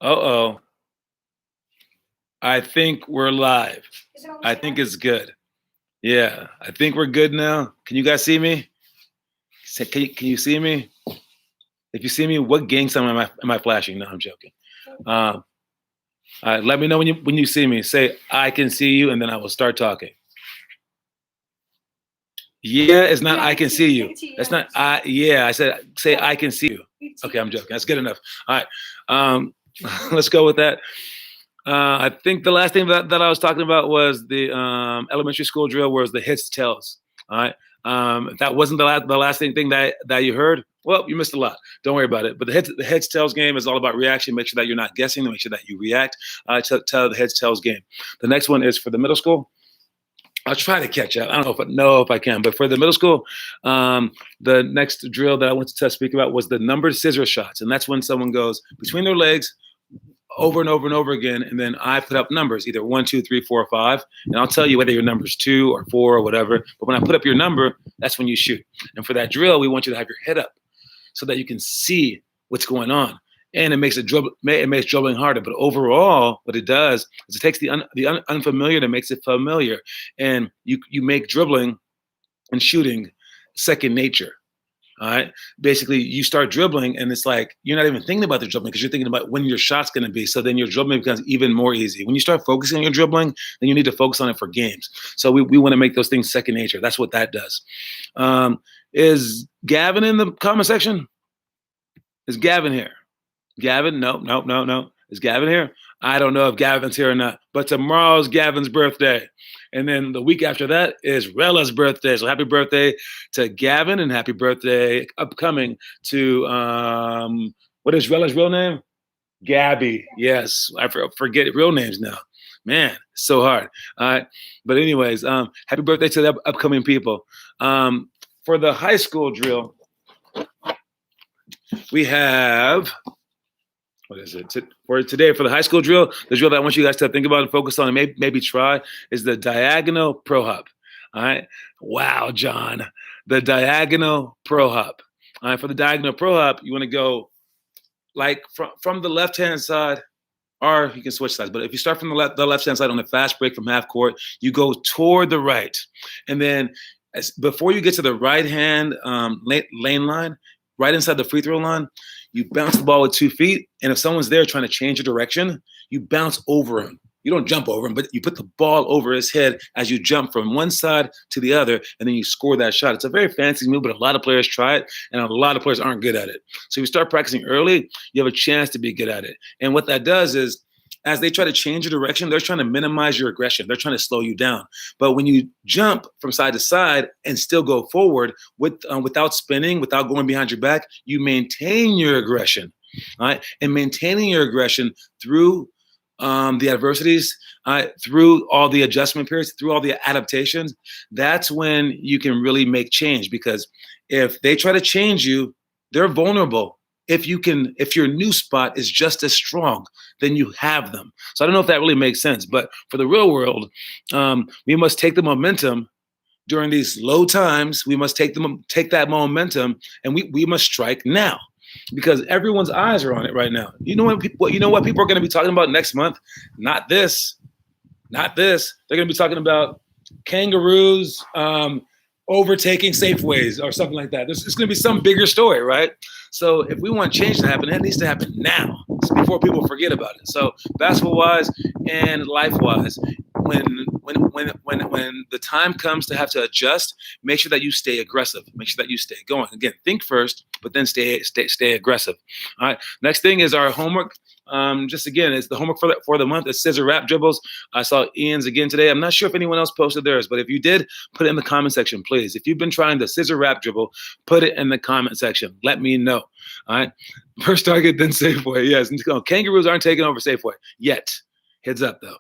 Uh-oh. I think we're live. Is it almost I there? think it's good. Yeah, I think we're good now. Can you guys see me? Can you see me? If you see me, what gang sign am I flashing? No, I'm joking. Um, all right, let me know when you see me. Say I can see you, and then I will start talking. Yeah, it's not Yeah, I can see I you. can see you. That's not I. Yeah, I said say Yeah. I can see you. You too. Okay, I'm joking. That's good enough. All right, let's go with that. I think the last thing that I was talking about was the elementary school drill, was the hits tells. All right. If that wasn't the last thing that you heard, well, you missed a lot. Don't worry about it. But the heads tells game is all about reaction. Make sure that you're not guessing. Make sure that you react. Tell the heads tells game. The next one is for the middle school. I'll try to catch up. I don't know if I can, but for the middle school, the next drill that I went to speak about was the numbered scissor shots, and that's when someone goes between their legs over and over and over again, and then I put up numbers, either 1, 2, 3, 4, or 5, and I'll tell you whether your number's 2 or 4 or whatever. But when I put up your number, that's when you shoot. And for that drill, we want you to have your head up so that you can see what's going on. And it makes dribbling harder. But overall, what it does is it takes the unfamiliar and makes it familiar, and you make dribbling and shooting second nature. All right. Basically, you start dribbling, and it's like you're not even thinking about the dribbling because you're thinking about when your shot's going to be. So then your dribbling becomes even more easy. When you start focusing on your dribbling, then you need to focus on it for games. So we want to make those things second nature. That's what that does. Is Gavin in the comment section? Is Gavin here? Gavin? No. Is Gavin here? I don't know if Gavin's here or not. But tomorrow's Gavin's birthday. And then the week after that is Rella's birthday. So happy birthday to Gavin, and happy birthday upcoming to what is Rella's real name? Gabby. Yes. I forget real names now. Man, it's so hard. All right. But anyways, happy birthday to the upcoming people. For the high school drill, we have, what is it for today? For the high school drill, the drill that I want you guys to think about and focus on and maybe try is the diagonal pro hop. All right. Wow, John. The diagonal pro hop. All right. For the diagonal pro hop, you want to go like from the left hand side, or you can switch sides. But if you start from the left hand side on a fast break from half court, you go toward the right, and then before you get to the right hand lane line, right inside the free throw line, you bounce the ball with 2 feet, and if someone's there trying to change your direction, you bounce over him. You don't jump over him, but you put the ball over his head as you jump from one side to the other, and then you score that shot. It's a very fancy move, but a lot of players try it, and a lot of players aren't good at it. So if you start practicing early, you have a chance to be good at it. And what that does is, as they try to change your direction, they're trying to minimize your aggression. They're trying to slow you down. But when you jump from side to side and still go forward without spinning, without going behind your back, you maintain your aggression. All right? And maintaining your aggression through the adversities, through all the adjustment periods, through all the adaptations, that's when you can really make change. Because if they try to change you, they're vulnerable. If your new spot is just as strong, then you have them. So I don't know if that really makes sense, but for the real world, we must take the momentum during these low times. We must take that momentum, and we must strike now, because everyone's eyes are on it right now. You know what people are going to be talking about next month? Not this. They're going to be talking about kangaroos overtaking Safeways or something like that. It's going to be some bigger story, right? So if we want change to happen, it needs to happen now, before people forget about it. So basketball-wise and life-wise, when the time comes to have to adjust, make sure that you stay aggressive. Make sure that you stay going. Again, think first, but then stay aggressive. All right. Next thing is our homework. Just again, it's the homework for the month. It's scissor wrap dribbles. I saw Ian's again today. I'm not sure if anyone else posted theirs, but if you did, put it in the comment section, please. If you've been trying the scissor wrap dribble, put it in the comment section. Let me know. All right. First target, then Safeway. Yes. Kangaroos aren't taking over Safeway yet. Heads up, though.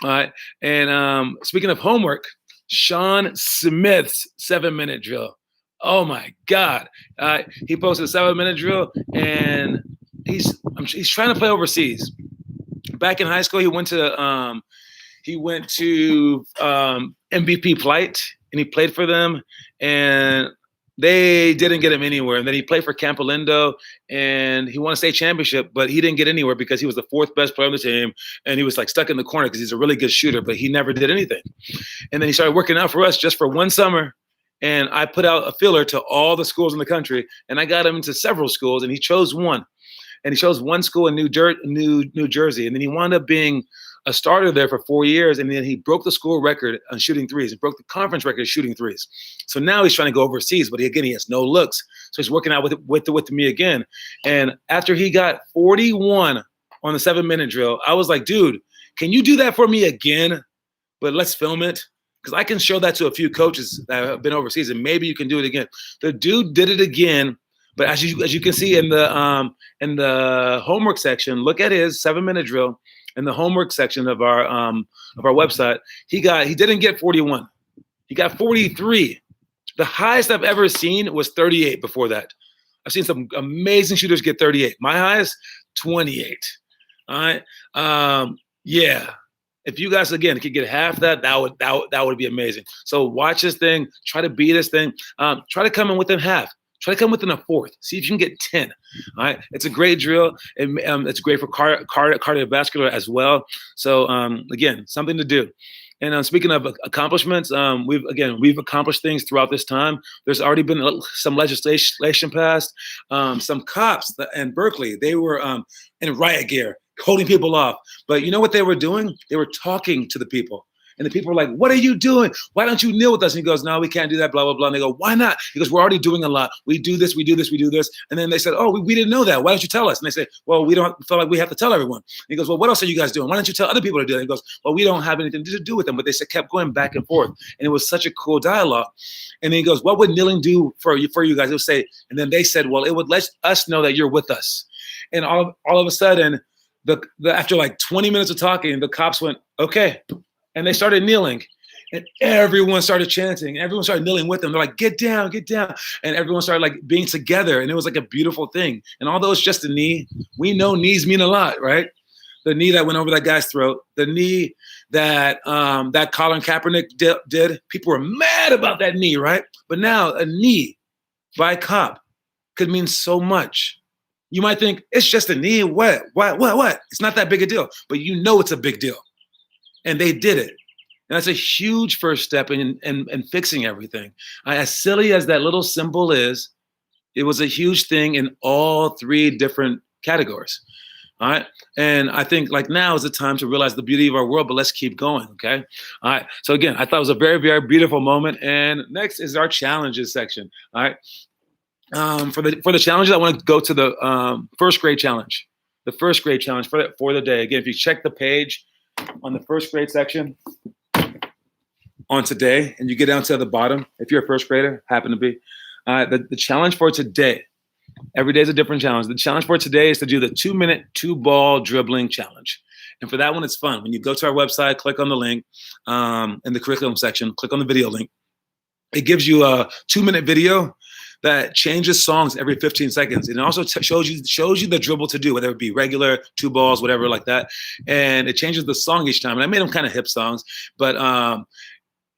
All right. And speaking of homework, Sean Smith's 7-minute drill. Oh my God. He posted a 7-minute drill, and he's trying to play overseas. Back in high school, he went to MVP Plight, and he played for them. And They didn't get him anywhere. And then he played for Campolindo, and he won a state championship, but he didn't get anywhere because he was the fourth best player on the team, and he was like stuck in the corner because he's a really good shooter, but he never did anything. And then he started working out for us just for one summer. And I put out a filler to all the schools in the country, and I got him into several schools, and he chose one. And he chose one school in New Jersey. And then he wound up being a starter there for 4 years, and then he broke the school record on shooting threes. He broke the conference record shooting threes. So now he's trying to go overseas, but again, he has no looks. So he's working out with me again. And after he got 41 on the 7-minute drill, I was like, dude, can you do that for me again? But let's film it, because I can show that to a few coaches that have been overseas, and maybe you can do it again. The dude did it again, but as you can see in the homework section, look at his 7-minute drill. In the homework section of our website, he didn't get 41. He got 43. The highest I've ever seen was 38 before that. I've seen some amazing shooters get 38. My highest, 28. All right. Yeah. If you guys again could get half that would be amazing. So watch this thing. Try to beat this thing. Try to come in within half. Try to come within a fourth. See if you can get 10. All right. It's a great drill. It's great for cardiovascular as well. So again, something to do. And speaking of accomplishments, we've accomplished things throughout this time. There's already been some legislation passed. Some cops in Berkeley, they were in riot gear, holding people off. But you know what they were doing? They were talking to the people. And the people were like, what are you doing? Why don't you kneel with us? And he goes, no, we can't do that, blah, blah, blah. And they go, why not? He goes, we're already doing a lot. We do this, we do this, we do this. And then they said, oh, we didn't know that. Why don't you tell us? And they say, well, we don't feel like we have to tell everyone. And he goes, well, what else are you guys doing? Why don't you tell other people to do it? And he goes, well, we don't have anything to do with them. But they kept going back and forth. And it was such a cool dialogue. And then he goes, what would kneeling do for you guys? It would say, and then they said, well, it would let us know that you're with us. And all of a sudden, after like 20 minutes of talking, the cops went, okay. And they started kneeling. And everyone started chanting. Everyone started kneeling with them. They're like, get down, get down. And everyone started like being together. And it was like a beautiful thing. And although it's just a knee, we know knees mean a lot, right? The knee that went over that guy's throat, the knee that Colin Kaepernick did. People were mad about that knee, right? But now a knee by a cop could mean so much. You might think it's just a knee. What? It's not that big a deal. But you know it's a big deal. And they did it. And that's a huge first step in fixing everything. As silly as that little symbol is, it was a huge thing in all 3 different categories. All right. And I think like now is the time to realize the beauty of our world, but let's keep going. Okay. All right. So again, I thought it was a very, very beautiful moment. And next is our challenges section. All right. For the challenges, I want to go to the first grade challenge. The first grade challenge for the day. Again, if you check the page on the first grade section, on today, and you get down to the bottom, if you're a first grader, happen to be, the challenge for today, every day is a different challenge. The challenge for today is to do the 2-minute 2-ball dribbling challenge. And for that one, it's fun. When you go to our website, click on the link in the curriculum section, click on the video link. It gives you a 2-minute video that changes songs every 15 seconds. And it also shows you the dribble to do, whether it be regular, 2 balls, whatever like that. And it changes the song each time. And I made them kind of hip songs, but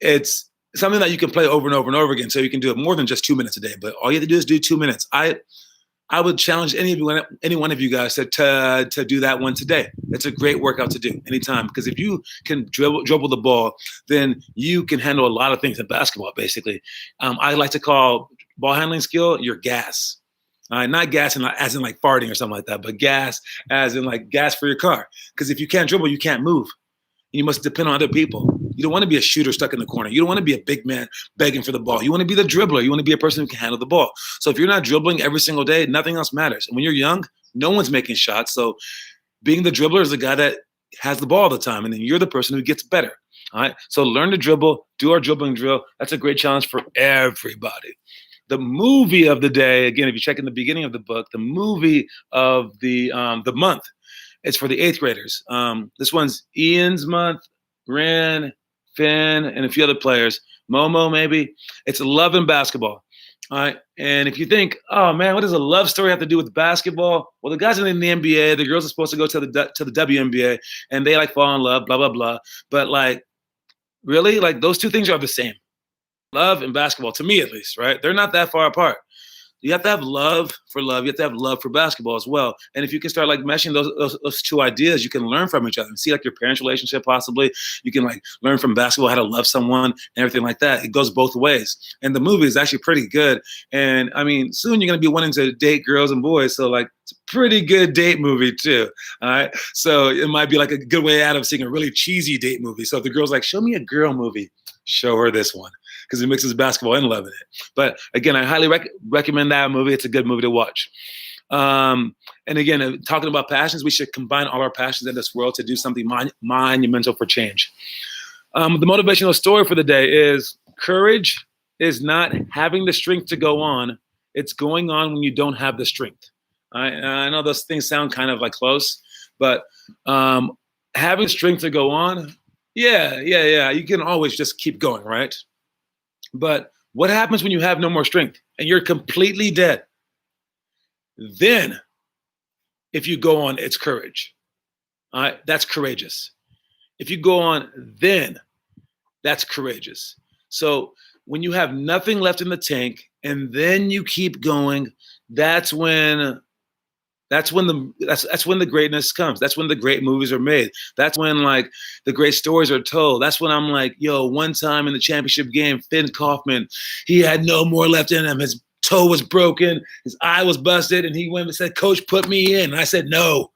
it's something that you can play over and over and over again. So you can do it more than just 2 minutes a day, but all you have to do is do 2 minutes. I would challenge any one of you guys to do that one today. It's a great workout to do anytime, because if you can dribble the ball, then you can handle a lot of things in basketball, basically. I like to call ball handling skill your gas. Not gas as in like farting or something like that, but gas as in like gas for your car. Because if you can't dribble, you can't move. You must depend on other people. You don't want to be a shooter stuck in the corner. You don't want to be a big man begging for the ball. You want to be the dribbler. You want to be a person who can handle the ball. So if you're not dribbling every single day, nothing else matters. And when you're young, no one's making shots. So being the dribbler is the guy that has the ball all the time. And then you're the person who gets better. All right. So learn to dribble, do our dribbling drill. That's a great challenge for everybody. The movie of the day, again, if you check in the beginning of the book, the movie of the month, it's for the 8th graders. This one's Ian's month, Ren, Finn, and a few other players. Momo, maybe. It's love and basketball. All right. And if you think, oh man, what does a love story have to do with basketball? Well, the guys are in the NBA, the girls are supposed to go to the WNBA, and they like fall in love, blah, blah, blah. But like, really, like those 2 things are the same. love and basketball, to me at least, right? They're not that far apart. You have to have love for love. You have to have love for basketball as well. And if you can start like meshing those two ideas, you can learn from each other and see like your parents' relationship possibly. You can like learn from basketball how to love someone and everything like that. It goes both ways. And the movie is actually pretty good. And I mean, soon you're going to be wanting to date girls and boys. So like it's a pretty good date movie too. All right. So it might be like a good way out of seeing a really cheesy date movie. So if the girl's like, show me a girl movie, show her this one, because it mixes basketball and love in it. But again, I highly recommend that movie. It's a good movie to watch. And again, talking about passions, we should combine all our passions in this world to do something monumental for change. The motivational story for the day is courage is not having the strength to go on. It's going on when you don't have the strength. I know those things sound kind of like close, but having strength to go on, yeah. You can always just keep going, right? But what happens when you have no more strength and you're completely dead? Then, if you go on, it's courage. All right, that's courageous. If you go on, then that's courageous. So when you have nothing left in the tank and then you keep going, that's when the greatness comes. That's when the great movies are made. That's when like the great stories are told. That's when I'm like, yo, one time in the championship game, Finn Kaufman, he had no more left in him. His toe was broken, his eye was busted, and he went and said, "Coach, put me in." And I said, no.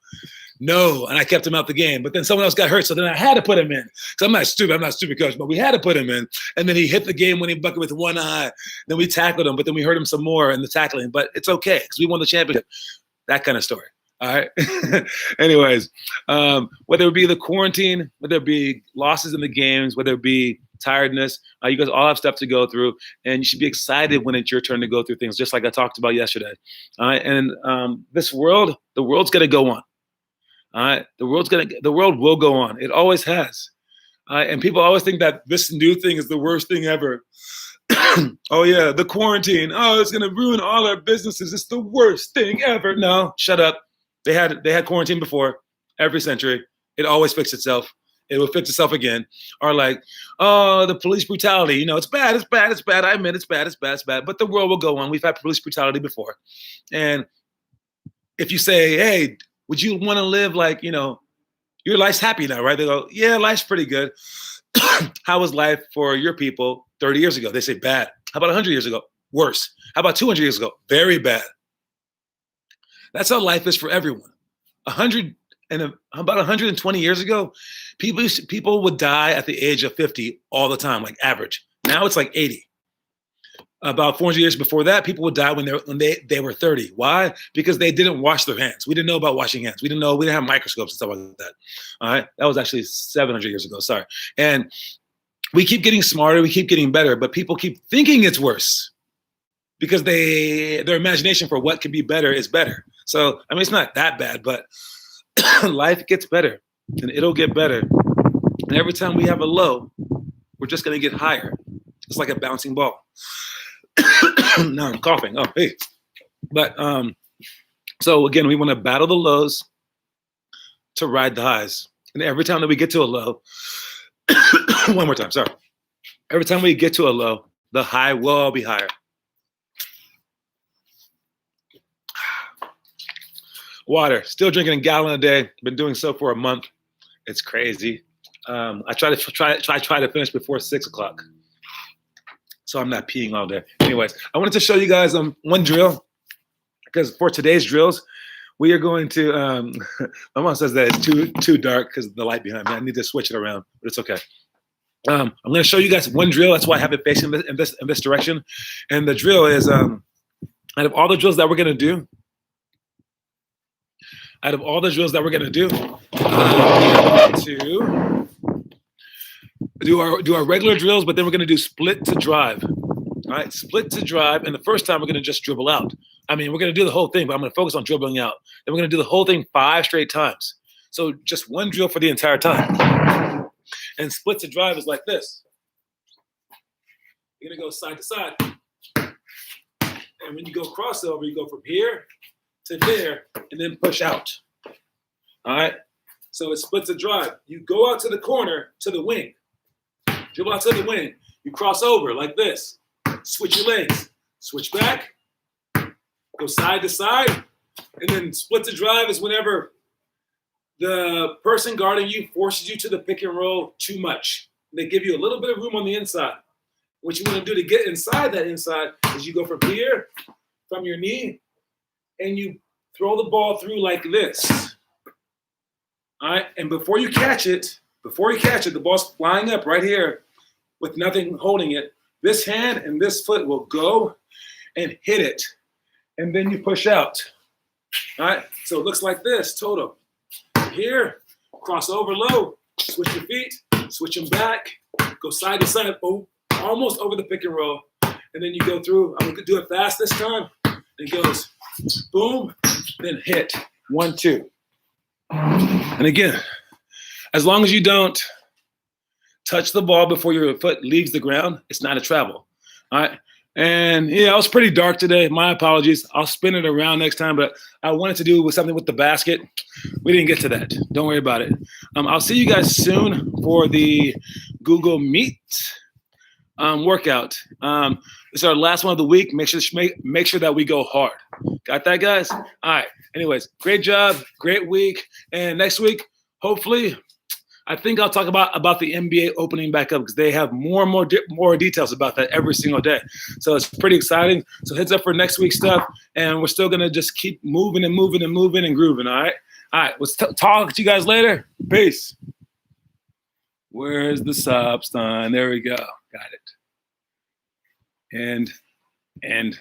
And I kept him out the game. But then someone else got hurt, so then I had to put him in. Because I'm not stupid, coach, but we had to put him in. And then he hit the game-winning bucket with one eye. Then we tackled him, but then we hurt him some more in the tackling. But it's okay, because we won the championship. That kind of story. All right. Anyways, whether it be the quarantine, whether it be losses in the games, whether it be tiredness, you guys all have stuff to go through, and you should be excited when it's your turn to go through things, just like I talked about yesterday. All right. And the world's going to go on. All right. The world will go on. It always has. And people always think that this new thing is the worst thing ever. Oh yeah, the quarantine. Oh, it's gonna ruin all our businesses. It's the worst thing ever. No, shut up. They had quarantine before. Every century, it always fixed itself. It will fix itself again. Or like, oh, the police brutality. You know, it's bad. I admit it's bad. But the world will go on. We've had police brutality before. And if you say, hey, would you want to live like, you know, your life's happy now, right? They go, yeah, life's pretty good. How was life for your people 30 years ago? They say bad. How about 100 years ago? Worse. How about 200 years ago? Very bad. That's how life is for everyone. About 120 years ago, people would die at the age of 50 all the time, like average. Now it's like 80. About 400 years before that, people would die when they were 30. Why? Because they didn't wash their hands. We didn't know about washing hands. We didn't have microscopes and stuff like that. All right. That was actually 700 years ago. Sorry. And we keep getting smarter. We keep getting better, but people keep thinking it's worse because their imagination for what can be better is better. So, I mean, it's not that bad, but life gets better and it'll get better. And every time we have a low, we're just going to get higher. It's like a bouncing ball. Now I'm coughing. Oh, hey. But so again, we want to battle the lows to ride the highs. And every time that we get to a low, one more time, sorry. Every time we get to a low, the high will be higher. Water, still drinking a gallon a day. Been doing so for a month. It's crazy. I try to finish before 6 o'clock. So I'm not peeing all day. Anyways, I wanted to show you guys one drill, because for today's drills, we are going to, my mom says that it's too dark because of the light behind me. I need to switch it around, but it's okay. I'm going to show you guys one drill. That's why I have it facing in this direction. And the drill is, out of all the drills that we're going to do, we're going to do our regular drills, but then we're going to do split to drive. All right, split to drive. And the first time we're going to just dribble out. I mean, we're going to do the whole thing, but I'm going to focus on dribbling out. Then we're going to do the whole thing 5 straight times. So just one drill for the entire time. And split to drive is like this. You're going to go side to side. And when you go crossover, you go from here to there and then push out. All right. So it's split to drive. You go out to the corner to the wing. Dribble out to the wing. You cross over like this. Switch your legs. Switch back. Go side to side. And then split to drive is whenever the person guarding you forces you to the pick and roll too much. They give you a little bit of room on the inside. What you want to do to get inside that inside is you go from here, from your knee, and you throw the ball through like this. All right, and before you catch it, the ball's flying up right here with nothing holding it. This hand and this foot will go and hit it, and then you push out. All right, so it looks like this, total. Here, cross over low, switch your feet, switch them back, go side to side, almost over the pick and roll, and then you go through. I'm gonna do it fast this time. It goes boom, then hit 1, 2. And again, as long as you don't touch the ball before your foot leaves the ground, it's not a travel. All right. And yeah, it was pretty dark today. My apologies. I'll spin it around next time, but I wanted to do something with the basket. We didn't get to that. Don't worry about it. I'll see you guys soon for the Google Meet workout. This is our last one of the week. Make sure that we go hard. Got that, guys? All right. Anyways, great job, great week, and next week, hopefully, I think I'll talk about the NBA opening back up because they have more and more details about that every single day. So it's pretty exciting. So heads up for next week's stuff, and we're still gonna just keep moving and grooving. All right. All right. Let's talk to you guys later. Peace. Where's the stop sign? There we go. Got it. And